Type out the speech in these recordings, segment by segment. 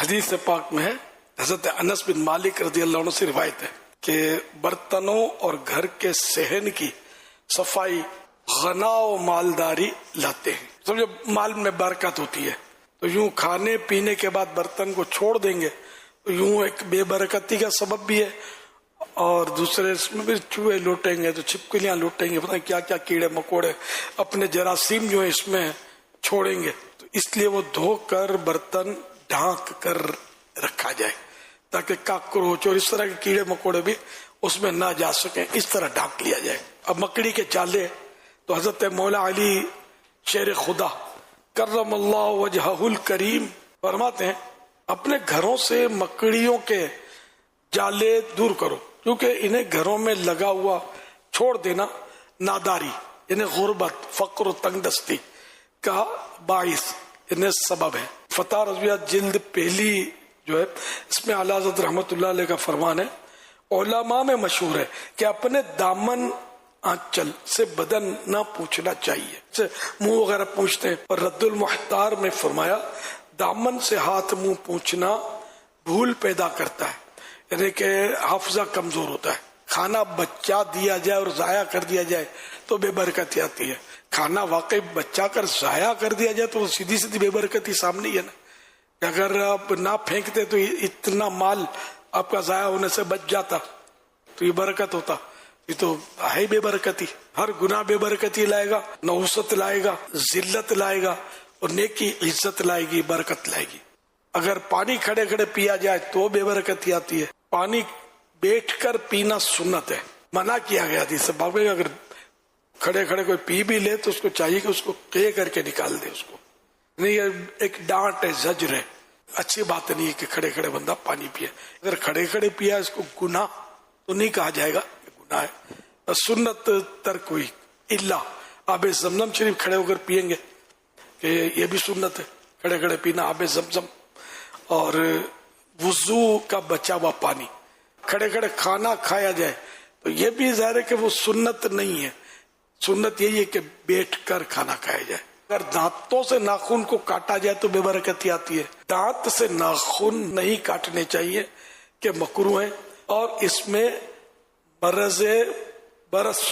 حدیث پاک میں ہے، حضرت انس بن مالک رضی اللہ عنہ سے روایت ہے کہ برتنوں اور گھر کے صحن کی صفائی غنا و مالداری لاتے ہیں۔ سمجھو مال میں برکت ہوتی ہے، تو یوں کھانے پینے کے بعد برتن کو چھوڑ دیں گے تو یوں ایک بے برکتی کا سبب بھی ہے، اور دوسرے اس میں بھی چوہے لوٹیں گے تو چھپکلیاں لوٹیں گے، پتہ نہیں کیا کیا کیڑے مکوڑے اپنے جراثیم جو ہے اس میں چھوڑیں گے، تو اس لیے وہ دھو کر برتن ڈھانک کر رکھا جائے تاکہ کاکروچ اور اس طرح کے کیڑے مکوڑے بھی اس میں نہ جا سکیں، اس طرح ڈھانک لیا جائے۔ اب مکڑی کے جالے تو حضرت مولا علی شیر خدا کرم اللہ وجہہ الکریم فرماتے ہیں اپنے گھروں سے مکڑیوں کے جالے دور کرو، کیونکہ انہیں گھروں میں لگا ہوا چھوڑ دینا ناداری یعنی غربت، فقر و تنگ دستی کا باعث انہیں سبب ہے۔ فتح رضویہ جلد پہلی جو ہے اس میں اعلیٰ حضرت رحمت اللہ علیہ کا فرمان ہے، علماء میں مشہور ہے کہ اپنے دامن آنچل سے بدن نہ پوچھنا چاہیے، سے منہ وغیرہ پوچھتے ہیں، اور رد المحتار میں فرمایا دامن سے ہاتھ منہ پوچھنا بھول پیدا کرتا ہے، یعنی کہ حافظہ کمزور ہوتا ہے۔ کھانا بچا دیا جائے اور ضائع کر دیا جائے تو بے برکتی آتی ہے، کھانا واقعی بچا کر ضائع کر دیا جائے تو سیدھی سیدھی بے برکتی سامنے ہی ہے نا، کہ اگر آپ نہ پھینکتے تو اتنا مال آپ کا ضائع ہونے سے بچ جاتا تو یہ برکت ہوتا، یہ تو ہے بے برکتی۔ ہر گناہ بے برکتی لائے گا، نحوست لائے گا، ذلت لائے گا، اور نیکی عزت لائے گی، برکت لائے گی۔ اگر پانی کھڑے کھڑے پیا جائے تو بے برکتی آتی ہے، پانی بیٹھ کر پینا سنت ہے، منع کیا گیا حدیث سے، اگر کھڑے کھڑے کوئی پی بھی لے تو اس کو چاہیے کہ اس کو کہہ کر کے نکال دے، اس کو نہیں، ایک ڈانٹ ہے، زجر ہے، اچھی بات نہیں ہے کہ کھڑے کھڑے بندہ پانی پیے۔ اگر کھڑے کھڑے پیا اس کو گناہ تو نہیں کہا جائے گا کہ گناہ ہے، سنت ترک ہوئی، الا آب زمزم شریف کھڑے ہو کر پیئیں گے کہ یہ بھی سنت ہے، کھڑے کھڑے پینا آب زمزم، اور وضو کا بچا ہوا پانی، کھڑے کھڑے کھانا کھایا جائے تو یہ بھی ظاہر ہے کہ وہ سنت نہیں ہے، سنت یہی ہے کہ بیٹھ کر کھانا کھایا جائے۔ اگر دانتوں سے ناخن کو کاٹا جائے تو بے برکتی آتی ہے، دانت سے ناخن نہیں کاٹنے چاہیے کہ مکروہ ہیں، اور اس میں مرض برس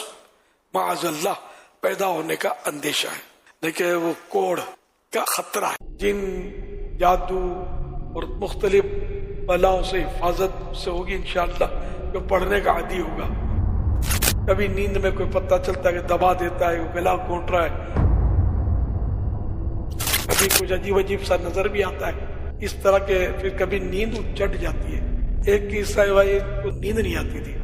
معاذ اللہ پیدا ہونے کا اندیشہ ہے، دیکھیں وہ کوڑ کا خطرہ ہے، جن جادو اور مختلف بلاؤں سے حفاظت سے ہوگی انشاءاللہ، جو پڑھنے کا عادی ہوگا۔ کبھی نیند میں کوئی پتہ چلتا ہے کہ دبا دیتا ہے، گلا گھونٹ رہا ہے، کبھی کچھ عجیب عجیب سا نظر بھی آتا ہے، اس طرح کے، پھر کبھی نیند چڑھ جاتی ہے۔ ایک قصہ ہے کو نیند نہیں آتی تھی،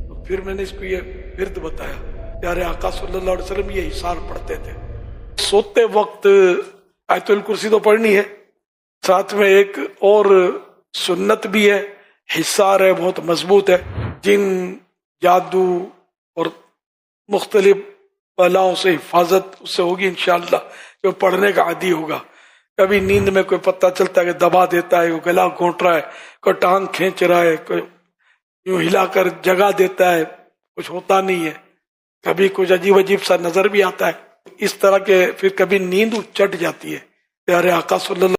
تو پھر میں نے اس کو یہ ورد بتایا، پیارے آقا صلی اللہ علیہ وسلم یہ حصار پڑھتے تھے۔ سوتے وقت آیت الکرسی تو پڑھنی ہے، ساتھ میں ایک اور سنت بھی ہے، حصار ہے، بہت مضبوط ہے، جن جادو اور مختلف بلاؤں سے حفاظت اس سے ہوگی انشاءاللہ، جو پڑھنے کا عادی ہوگا۔ کبھی نیند میں کوئی پتہ چلتا ہے کہ دبا دیتا ہے، کوئی گلا گھونٹ رہا ہے، کوئی ٹانگ کھینچ رہا ہے، کوئی یوں ہلا کر جگا دیتا ہے، کچھ ہوتا نہیں ہے، کبھی کچھ عجیب عجیب سا نظر بھی آتا ہے، اس طرح کے، پھر کبھی نیند چڑھ جاتی ہے۔ پیارے آقا صلی اللہ